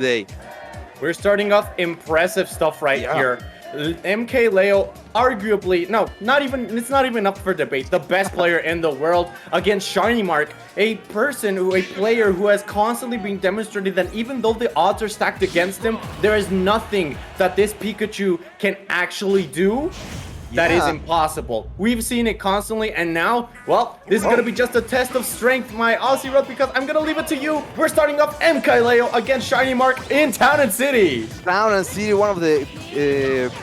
today. We're starting off impressive stuff right here. MkLeo, arguably, no, it's not even up for debate, the best player in the world against ShinyMark, a player who has constantly been demonstrated that even though the odds are stacked against him, there is nothing that this Pikachu can actually do that is impossible. We've seen it constantly, and now, well, this is going to be just a test of strength, my Aussie Road, because I'm going to leave it to you. We're starting off MkLeo against ShinyMark in Town and City. Town and City, one of the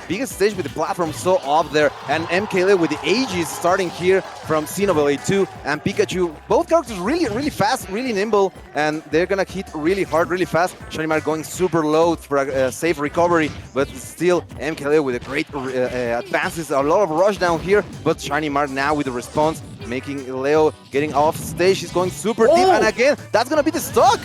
biggest stage with the platform so up there, and MkLeo with the Aegis starting here from Xenoblade 2 and Pikachu. Both characters really fast, really nimble, and they're going to hit really hard, really fast. ShinyMark going super low for a safe recovery, but still MkLeo with a great advances. A lot of rush down here, but ShinyMark now with the response, making Leo getting off stage. He's going super deep, and again, that's gonna be the stock.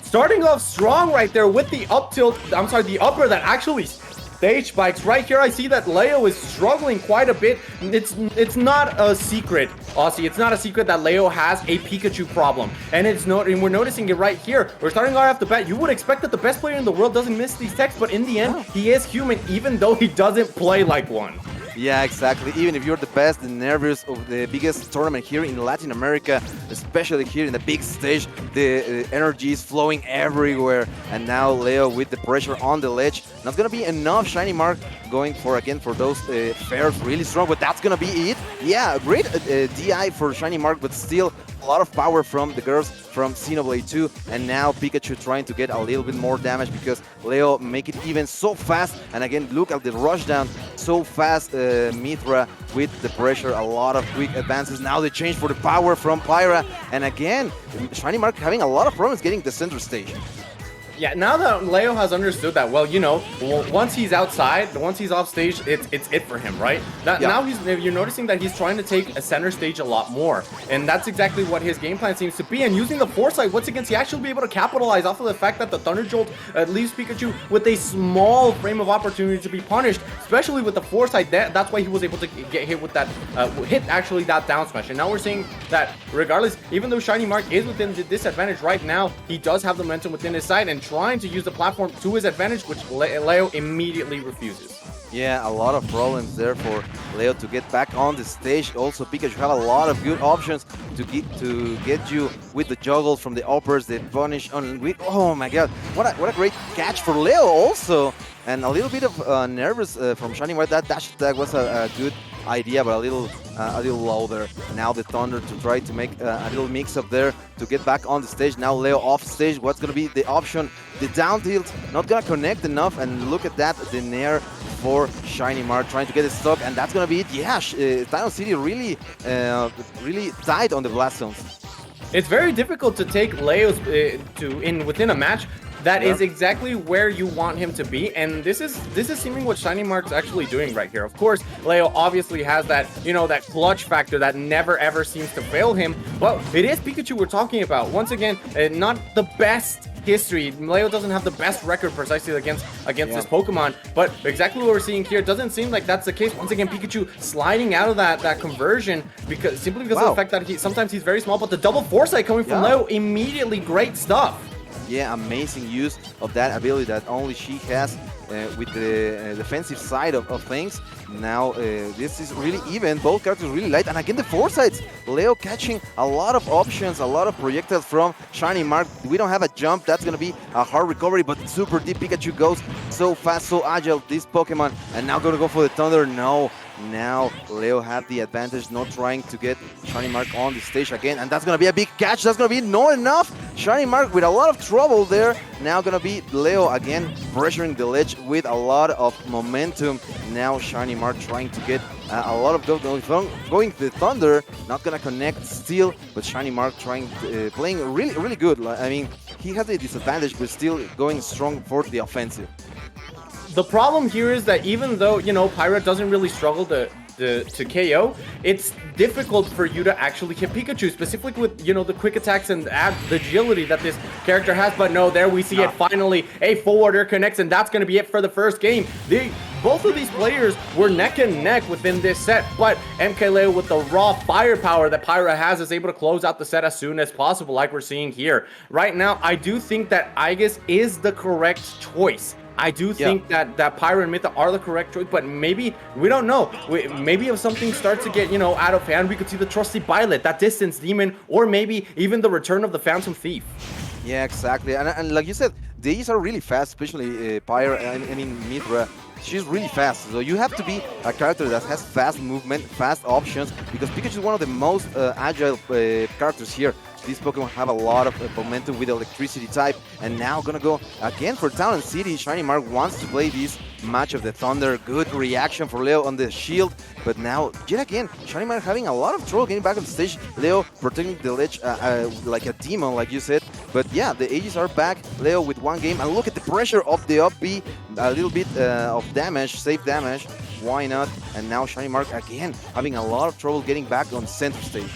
Starting off strong right there with the up tilt, I'm sorry, the upper that actually stage spikes. Right here, I see that Leo is struggling quite a bit. It's not a secret, Aussie. It's not a secret that Leo has a Pikachu problem, and we're noticing it right here. We're starting right off the bat. You would expect that the best player in the world doesn't miss these techs, but in the end, he is human, even though he doesn't play like one. Yeah, exactly. Even if you're the best and nervous of the biggest tournament here in Latin America, especially here in the big stage, the energy is flowing everywhere. And now Leo with the pressure on the ledge. Not going to be enough. ShinyMark going for those fairs really strong, but that's going to be it. Yeah, great DI for ShinyMark, but still a lot of power from the girls from Xenoblade 2, and now Pikachu trying to get a little bit more damage because Leo make it even so fast. And again, look at the rush down so fast. Mythra with the pressure, a lot of quick advances. Now they change for the power from Pyra, and again ShinyMark having a lot of problems getting the center stage. Yeah, now that Leo has understood that, well, you know, once he's outside, once he's off stage, it's it for him, right? Now you're noticing that he's trying to take a center stage a lot more, and that's exactly what his game plan seems to be. And using the foresight once again, he actually be able to capitalize off of the fact that the Thunder Jolt leaves Pikachu with a small frame of opportunity to be punished, especially with the foresight. That's why he was able to get hit with that that down smash. And now we're seeing that regardless, even though ShinyMark is within the disadvantage right now, he does have the momentum within his side and trying to use the platform to his advantage, which Leo immediately refuses. Yeah, a lot of problems there for Leo to get back on the stage. Also, Pikachu have a lot of good options to get you with the juggles from the uppers, the punish on. Oh my God, what a great catch for Leo also, and a little bit of nervous from ShinyMark. That dash attack was a good idea, but a little low there. Now the Thunder to try to make a little mix up there to get back on the stage. Now Leo off stage. What's gonna be the option? The down tilt not gonna connect enough, and look at that, the nair for ShinyMark trying to get it stuck, and that's gonna be it. Yeah, Town City really tight on the blast zones. It's very difficult to take Leo's within a match. That is exactly where you want him to be, and this is seeming what ShinyMark's actually doing right here. Of course, Leo obviously has that, you know, that clutch factor that never ever seems to fail him. Well, it is Pikachu we're talking about. Once again, not the best history. Leo doesn't have the best record precisely against this Pokemon, but exactly what we're seeing here doesn't seem like that's the case. Once again, Pikachu sliding out of that conversion simply because of the fact that sometimes he's very small, but the double foresight coming from Leo, immediately great stuff. Yeah, amazing use of that ability that only she has with the defensive side of things. Now this is really even. Both characters really light, and again the foresights. Leo catching a lot of options, a lot of projectiles from ShinyMark. We don't have a jump. That's gonna be a hard recovery, but super deep. Pikachu goes so fast, so agile. This Pokemon, and now gonna go for the Thunder. No. Now Leo had the advantage, not trying to get ShinyMark on the stage again, and that's gonna be a big catch. That's gonna be not enough. ShinyMark with a lot of trouble there. Now gonna be Leo again pressuring the ledge with a lot of momentum. Now ShinyMark trying to get a lot of going to the Thunder, not gonna connect still, but ShinyMark playing really good. I mean, he has a disadvantage, but still going strong for the offensive. The problem here is that even though, you know, Pyra doesn't really struggle to to KO, it's difficult for you to actually hit Pikachu, specifically with, you know, the quick attacks and the agility that this character has. But no, there we see it finally. A forward air connects, and that's going to be it for the first game. Both of these players were neck and neck within this set, but MkLeo, with the raw firepower that Pyra has, is able to close out the set as soon as possible, like we're seeing here. Right now, I do think that Aegis is the correct choice. I do think that Pyra and Mythra are the correct choice, but maybe, we don't know. Maybe if something starts to get, you know, out of hand, we could see the trusty Violet, that distance demon, or maybe even the return of the Phantom Thief. Yeah, exactly. And like you said, these are really fast, especially Pyra, I mean Mythra. She's really fast, so you have to be a character that has fast movement, fast options, because Pikachu is one of the most agile characters here. These Pokemon have a lot of momentum with electricity type, and now gonna go again for Town and City. ShinyMark wants to play this match of the Thunder. Good reaction for Leo on the shield, but now, yet again, ShinyMark having a lot of trouble getting back on the stage. Leo protecting the ledge like a demon, like you said. But yeah, the Aegis are back. Leo with one game, and look at the pressure of the up B. A little bit of damage, safe damage. Why not? And now ShinyMark again having a lot of trouble getting back on center stage.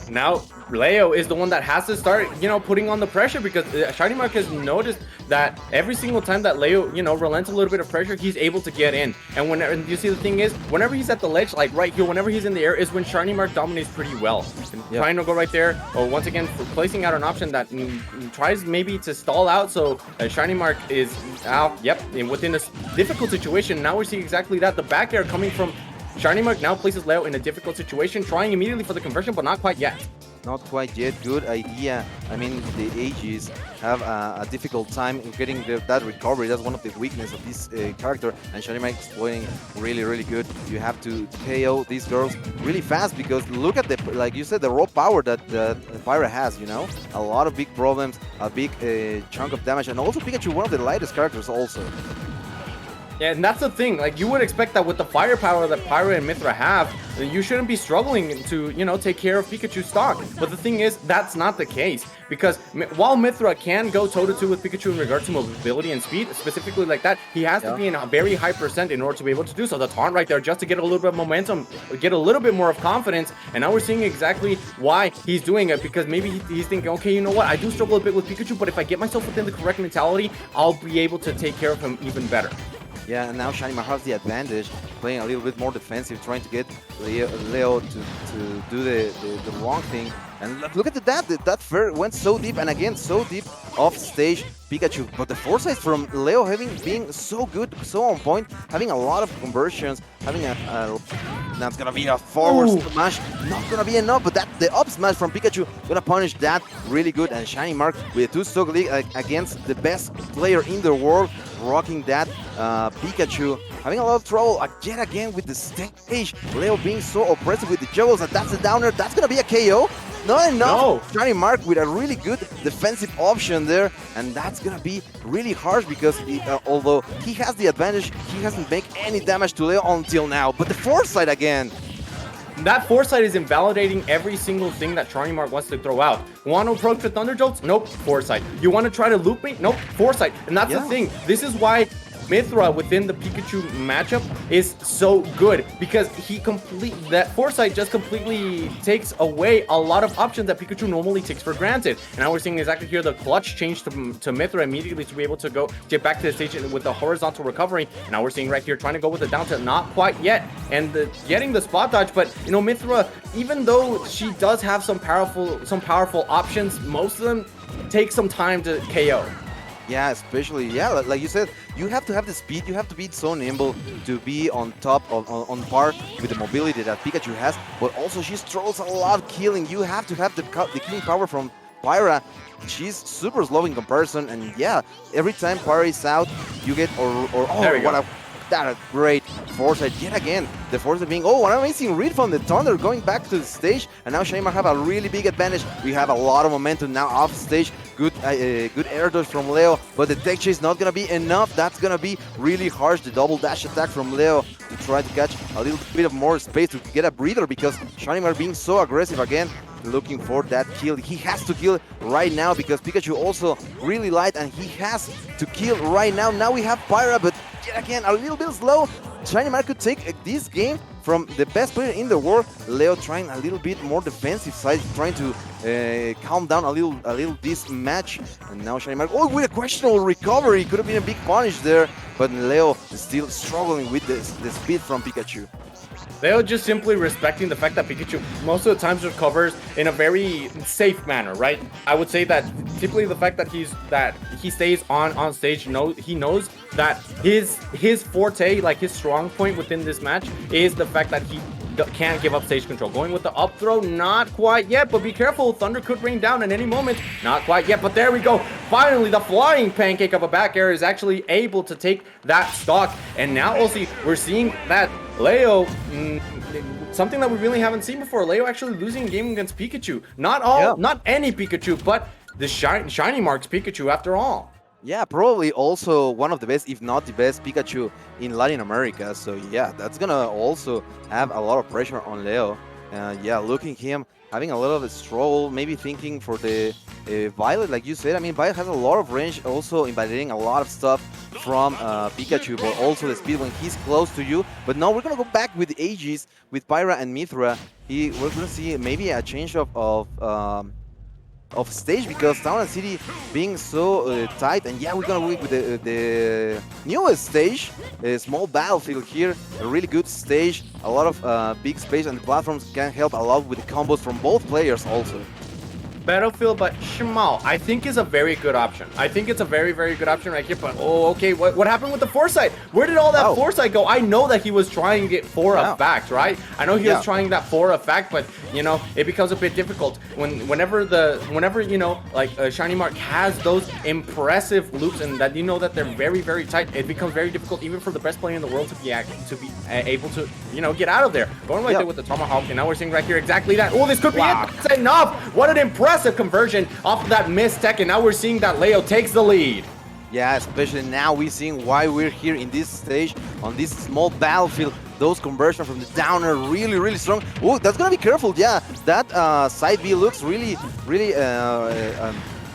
Now Leo is the one that has to start, you know, putting on the pressure, because ShinyMark has noticed that every single time that Leo, you know, relents a little bit of pressure, he's able to get in. And whenever, you see, the thing is, whenever he's at the ledge, like right here, whenever he's in the air, is when ShinyMark dominates pretty well. Trying to go right there, or once again, placing out an option that tries maybe to stall out, so ShinyMark is out, within a difficult situation. Now we're seeing exactly that. The back air coming from ShinyMark now places Leo in a difficult situation, trying immediately for the conversion, but not quite yet. Not quite yet. Good idea. I mean, the Aegis have a difficult time in getting that recovery. That's one of the weaknesses of this character, and ShinyMark exploiting really, really good. You have to KO these girls really fast, because look at the, like you said, the raw power that Pyra has, you know? A lot of big problems, a big chunk of damage, and also Pikachu, one of the lightest characters also. Yeah, and that's the thing. Like, you would expect that with the firepower that Pyra and Mythra have, you shouldn't be struggling to, you know, take care of Pikachu's stock. But the thing is, that's not the case. Because while Mythra can go toe-to-toe with Pikachu in regards to mobility and speed, specifically like that, he has to be in a very high percent in order to be able to do so. The taunt right there, just to get a little bit of momentum, get a little bit more of confidence. And now we're seeing exactly why he's doing it, because maybe he's thinking, okay, you know what, I do struggle a bit with Pikachu, but if I get myself within the correct mentality, I'll be able to take care of him even better. Yeah, and now ShinyMark has the advantage, playing a little bit more defensive, trying to get Leo to do the wrong thing. And look at that fair went so deep, and again, so deep off stage Pikachu. But the foresight from Leo being so good, so on point, having a lot of conversions, having that's gonna be a forward smash, not gonna be enough, but the up smash from Pikachu gonna punish that really good. And ShinyMark with a 2-stock league against the best player in the world, rocking that Pikachu, having a lot of trouble yet again with the stage. Leo being so oppressive with the juggles, and that's a downer. That's gonna be a KO. Not enough. ShinyMark with a really good defensive option there, and that's gonna be really harsh, because although he has the advantage, he hasn't made any damage to Leo until now. But the foresight again. That foresight is invalidating every single thing that ShinyMark wants to throw out. Want to approach with Thunder Jolts? Nope, foresight. You want to try to loop me? Nope, foresight. And that's the thing. This is why Mythra within the Pikachu matchup is so good, because that foresight just completely takes away a lot of options that Pikachu normally takes for granted. And now we're seeing exactly here the clutch change to Mythra immediately to be able to get back to the stage with the horizontal recovery. And now we're seeing right here trying to go with the down tilt, not quite yet, and getting the spot dodge. But you know, Mythra, even though she does have some powerful options, most of them take some time to KO. Yeah, especially, like you said, you have to have the speed, you have to be so nimble to be on top on par with the mobility that Pikachu has, but also she struggles a lot killing. You have to have the killing power from Pyra. She's super slow in comparison, and yeah, every time Pyra is out, you get that a great foresight yet again. The foresight being, an amazing read from the Thunder, going back to the stage, and now ShinyMark have a really big advantage. We have a lot of momentum now off stage. Good air dodge from Leo, but the tech chase not gonna be enough. That's gonna be really harsh. The double dash attack from Leo to try to catch a little bit of more space to get a breather, because ShinyMark being so aggressive again, looking for that kill. He has to kill right now, because Pikachu also really light, and he has to kill right now. Now we have Pyra, but yet again, a little bit slow. ShinyMark could take this game from the best player in the world. Leo trying a little bit more defensive side, trying to calm down a little this match. And now ShinyMark, oh, with a questionable recovery, could have been a big punish there. But Leo is still struggling with the speed from Pikachu. Leo just simply respecting the fact that Pikachu most of the times recovers in a very safe manner, right? I would say that simply the fact that he stays on stage, he knows that his forte, like his strong point within this match, is the fact that he can't give up stage control. Going with the up throw, not quite yet, but be careful, Thunder could rain down at any moment. Not quite yet, but there we go. Finally, the flying pancake of a back air is actually able to take that stock. And now also we're seeing that Leo, something that we really haven't seen before, Leo actually losing a game against Pikachu. Not any Pikachu, but the ShinyMark's Pikachu after all. Yeah, probably also one of the best, if not the best, Pikachu in Latin America. So yeah, that's gonna also have a lot of pressure on Leo. Yeah, looking him having a lot of a struggle, maybe thinking for the Violet, like you said. I mean, Violet has a lot of range, also invalidating a lot of stuff from Pikachu, but also the speed when he's close to you. But now we're gonna go back with the Aegis, with Pyra and Mythra. We're gonna see maybe a change of stage, because Town and City being so tight. And yeah, we're gonna work with the newest stage, a small battlefield here, a really good stage, a lot of big space, and the platforms can help a lot with the combos from both players also. Battlefield, but Shimao, I think is a very good option. I think it's a very, very good option right here, but oh, okay, what happened with the foresight? Where did all that foresight go? I know that he was trying it for a fact, right? I know he was trying that for a fact, but, you know, it becomes a bit difficult whenever, you know, like ShinyMark has those impressive loops and that you know that they're very, very tight. It becomes very difficult even for the best player in the world to be able to, you know, get out of there. Going right there with the Tomahawk, and now we're seeing right here exactly that. Oh, this could be it. That's enough. What an impressive conversion off of that missed tech, and now we're seeing that Leo takes the lead. Yeah, especially now we're seeing why we're here in this stage, on this small battlefield. Those conversions from the downer really, really strong. Oh, that's gonna be careful. Yeah, that side B looks really, really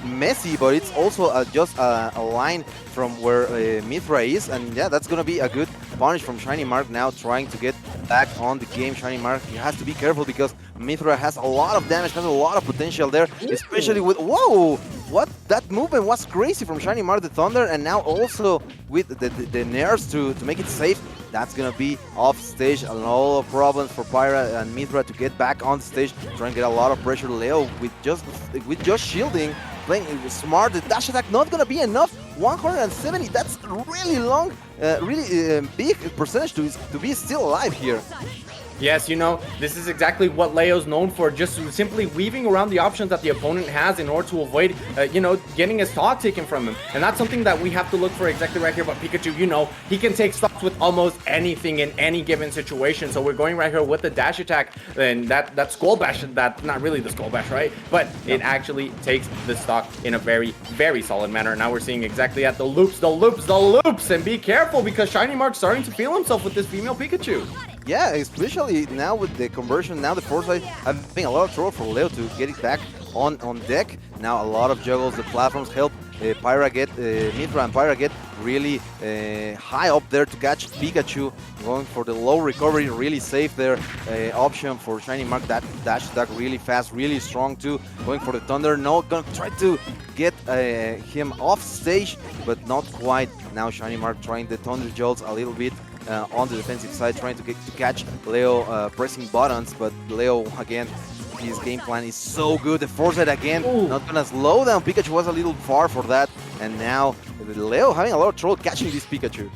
messy, but it's also just a line from where Mythra is, and yeah, that's gonna be a good punish from ShinyMark now, trying to get back on the game. ShinyMark, he has to be careful because Mythra has a lot of damage, has a lot of potential there, especially with, whoa, what, that movement was crazy from ShinyMark, the Thunder, and now also with the Nairs to make it safe. That's gonna be off stage. A lot of problems for Pyra and Mythra to get back on stage, trying to get a lot of pressure. Leo with just shielding, playing smart. The dash attack not gonna be enough. 170. That's really long, really big percentage to be still alive here. Yes, you know, this is exactly what Leo's known for, just simply weaving around the options that the opponent has in order to avoid, you know, getting his stock taken from him. And that's something that we have to look for exactly right here. But Pikachu, you know, he can take stocks with almost anything in any given situation. So we're going right here with the dash attack, and that Skull Bash, that's not really the Skull Bash, right? But it actually takes the stock in a very, very solid manner. Now we're seeing exactly at the loops, and be careful because ShinyMark's starting to feel himself with this female Pikachu. Yeah, especially now with the conversion, now the foresight having a lot of trouble for Leo to get it back on deck. Now a lot of juggles, the platforms help Pyra get, Mythra and Pyra get really high up there to catch Pikachu, going for the low recovery, really safe there. Option for ShinyMark, that dash attack really fast, really strong too, going for the Thunder. No, gonna try to get him off stage, but not quite. Now ShinyMark trying the Thunder Jolts a little bit. On the defensive side, trying to catch Leo pressing buttons, but Leo, again, his game plan is so good. The foresight again, not gonna slow down. Pikachu was a little far for that, and now Leo having a lot of trouble catching this Pikachu.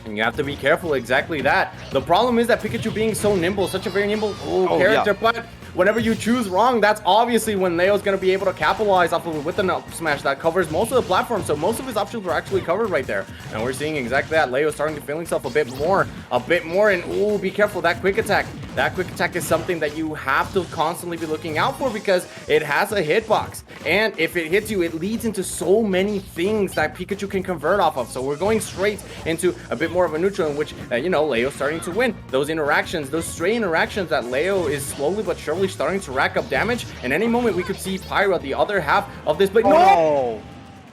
And you have to be careful, exactly that. The problem is that Pikachu being so nimble, such a very nimble character, but whenever you choose wrong, that's obviously when Leo's going to be able to capitalize off of it with an up smash that covers most of the platform. So most of his options were actually covered right there. And we're seeing exactly that. Leo starting to feel himself a bit more, and ooh, be careful, that quick attack. That quick attack is something that you have to constantly be looking out for because it has a hitbox. And if it hits you, it leads into so many things that Pikachu can convert off of. So we're going straight into a bit more of a neutral in which, you know, Leo's starting to win. Those interactions, those stray interactions that Leo is slowly but surely starting to rack up damage. And any moment we could see Pyra, the other half of this, but no!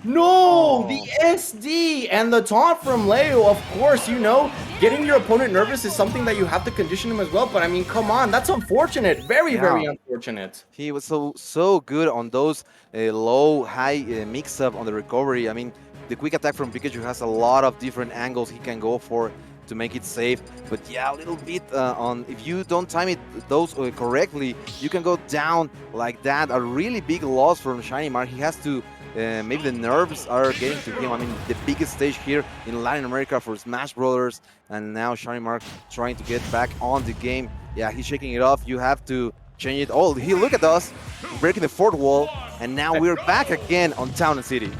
No, the SD and the taunt from Leo, of course, you know, getting your opponent nervous is something that you have to condition him as well. But I mean, come on, that's unfortunate. Very, very unfortunate. He was so good on those low, high mix-up on the recovery. I mean, the quick attack from Pikachu has a lot of different angles he can go for to make it safe. But yeah, a little bit on if you don't time it those correctly, you can go down like that. A really big loss from ShinyMark. He has to. Maybe the nerves are getting to him. I mean, the biggest stage here in Latin America for Smash Brothers, and now ShinyMark trying to get back on the game. Yeah, he's shaking it off. You have to change it. Oh, he look at us breaking the fourth wall, and now we're back again on Town and City.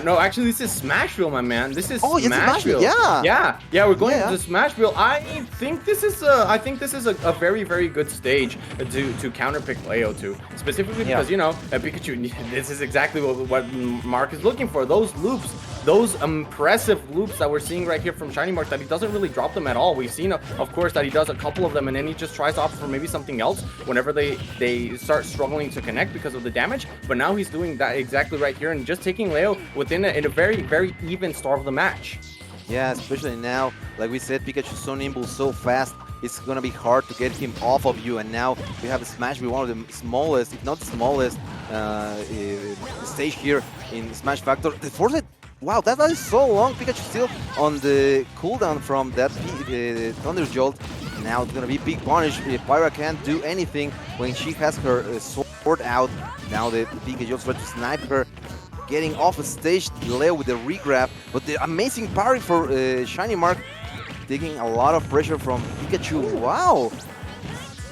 No, actually, this is Smashville, my man. This is Smashville. Yeah, we're going to Smashville. I think this is a very, very good stage to counterpick Leo to, specifically because you know Pikachu. This is exactly what Mark is looking for. Those loops, those impressive loops that we're seeing right here from ShinyMark. That he doesn't really drop them at all. We've seen, of course, that he does a couple of them, and then he just tries to opt for maybe something else whenever they start struggling to connect because of the damage. But now he's doing that exactly right here and just taking Leo in a very, very even start of the match. Yeah, especially now, like we said, Pikachu's so nimble, so fast, it's gonna be hard to get him off of you. And now we have a Smash with one of the smallest, if not the smallest, stage here in Smash Factor. The foresight, wow, that is so long. Pikachu still on the cooldown from that Thunder Jolt. Now it's gonna be big punish. Pyra can't do anything when she has her sword out. Now the Pikachu tries to snipe her. Getting off a stage, Leo with the regrab, but the amazing parry for ShinyMark, taking a lot of pressure from Pikachu. Wow!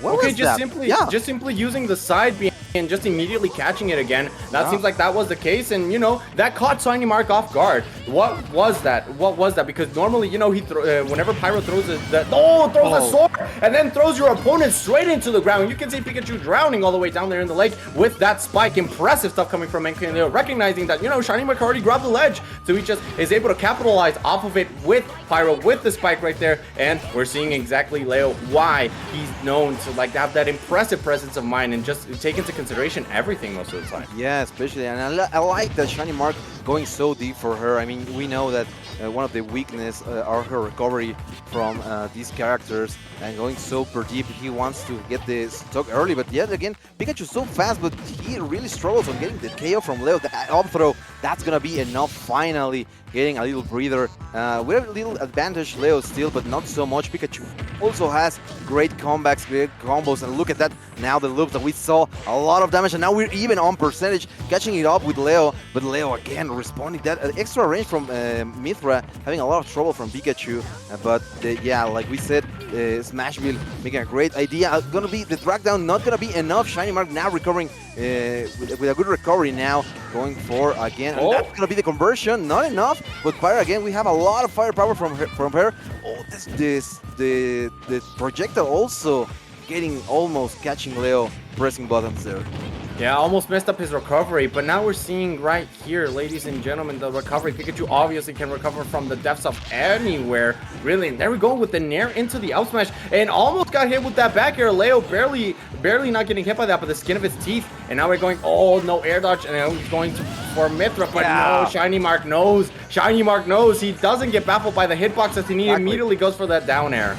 What was that? Just simply using the side beam and just immediately catching it again. That seems like that was the case, and you know that caught ShinyMark off guard. What was that? What was that? Because normally, you know, he whenever Pyro throws a sword and then throws your opponent straight into the ground. You can see Pikachu drowning all the way down there in the lake with that spike. Impressive stuff coming from MkLeo, recognizing that you know ShinyMark already grabbed the ledge, so he just is able to capitalize off of it with Pyro with the spike right there. And we're seeing exactly Leo why he's known to like have that impressive presence of mind and just take into consideration everything most of the time. Yeah, especially, and I like that ShinyMark going so deep for her. I mean, we know that one of the weakness are her recovery from these characters, and going super deep. He wants to get the stock early, but yet again, Pikachu's so fast, but he really struggles on getting the KO from Leo. That up throw, that's gonna be enough. Finally, getting a little breather. We have a little advantage, Leo still, but not so much. Pikachu also has great comebacks, great combos, and look at that. Now the loop that we saw, a lot of damage, and now we're even on percentage, catching it up with Leo, but Leo again responding. That extra range from Mythra, having a lot of trouble from Pikachu, but yeah, like we said, Smashville making a great idea. Gonna be the drag down, not gonna be enough. ShinyMark now recovering with a good recovery now, going for again, and that's gonna be the conversion, not enough, but Pyra again, we have a lot of firepower from her. Oh, the projectile also getting almost catching Leo, pressing buttons there. Yeah, almost messed up his recovery, but now we're seeing right here, ladies and gentlemen, the recovery. Pikachu obviously can recover from the depths of anywhere, really. And there we go with the nair into the out smash, and almost got hit with that back air. Leo barely not getting hit by that, but the skin of his teeth. And now we're going, oh no, air dodge, and now he's going for Mythra, but no, ShinyMark knows. ShinyMark knows he doesn't get baffled by the hitbox as he immediately goes for that down air.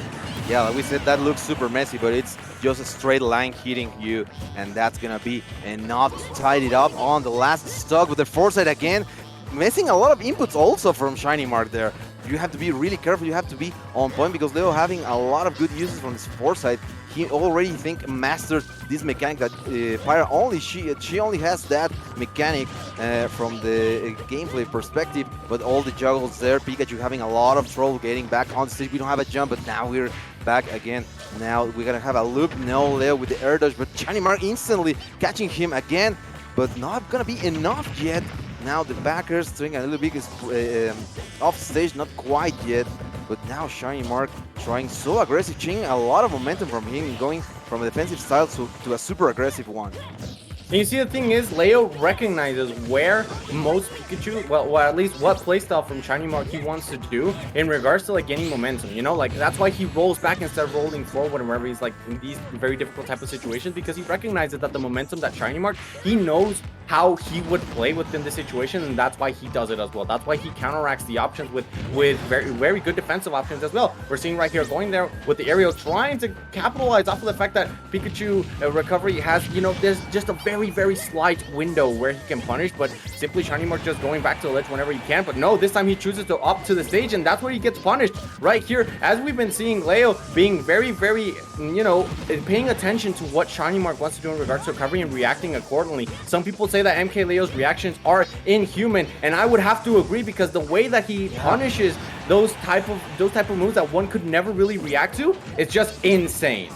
Yeah, like we said, that looks super messy, but it's just a straight line hitting you, and that's gonna be enough to tie it up on the last stock with the foresight again. Missing a lot of inputs also from ShinyMark there. You have to be really careful, you have to be on point, because Leo having a lot of good uses from this foresight. He already mastered this mechanic that Pyra she only has that mechanic from the gameplay perspective, but all the juggles there. Pikachu having a lot of trouble getting back on the stage. We don't have a jump, but now we're back again. Now we're gonna have a loop. No, Leo with the air dodge, but ShinyMark instantly catching him again, but not gonna be enough yet. Now the backers doing a little bit off stage, not quite yet. But now ShinyMark trying so aggressive, changing a lot of momentum from him, going from a defensive style to a super aggressive one. And you see, the thing is, Leo recognizes where most Pikachu, well, at least what playstyle from ShinyMark he wants to do in regards to like gaining momentum. You know, like that's why he rolls back instead of rolling forward whenever he's like in these very difficult type of situations, because he recognizes that the momentum that ShinyMark, he knows how he would play within the situation, and that's why he does it as well. That's why he counteracts the options with very good defensive options as well. We're seeing right here going there with the aerial, trying to capitalize off of the fact that Pikachu recovery has, you know, there's just a very slight window where he can punish, but simply ShinyMark just going back to the ledge whenever he can. But no, this time he chooses to up to the stage, and that's where he gets punished right here. As we've been seeing Leo being very, you know, paying attention to what ShinyMark wants to do in regards to recovery and reacting accordingly. Some people say that MkLeo's reactions are inhuman, and I would have to agree, because the way that he punishes those type of moves that one could never really react to, it's just insane.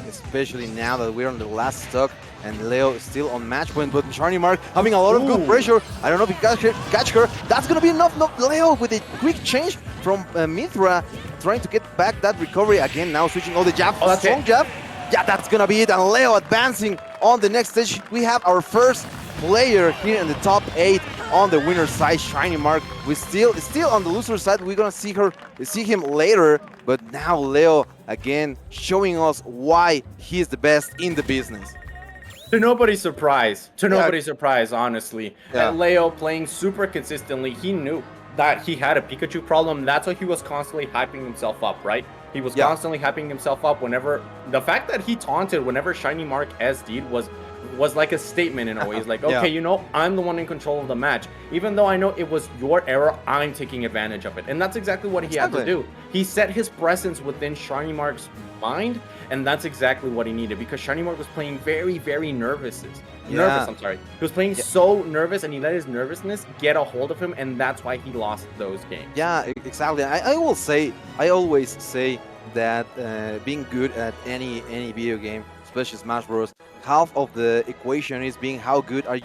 Especially now that we're on the last stock and Leo is still on match point, but ShinyMark having a lot of good pressure. I don't know if he catch her. That's gonna be enough. No, Leo with a quick change from Mythra, trying to get back that recovery again. Now switching all the jab, strong jab. Yeah, that's gonna be it. And Leo advancing on the next stage. We have our first player here in the top 8 on the winner's side. ShinyMark, we still on the loser side. We're gonna see him later, but now Leo again showing us why he's the best in the business. To nobody's surprise, honestly. And Leo playing super consistently, he knew that he had a Pikachu problem. That's why he was constantly hyping himself up, right? He was constantly hyping himself up whenever the fact that he taunted whenever ShinyMark SD'd was like a statement in a way. He's like, okay, you know, I'm the one in control of the match. Even though I know it was your error, I'm taking advantage of it. And that's exactly what he had to do. He set his presence within ShinyMark's mind, and that's exactly what he needed, because ShinyMark was playing very nervous. He was playing so nervous, and he let his nervousness get a hold of him, and that's why he lost those games. Yeah, exactly. I always say that being good at any video game, especially Smash Bros, half of the equation is being how good are you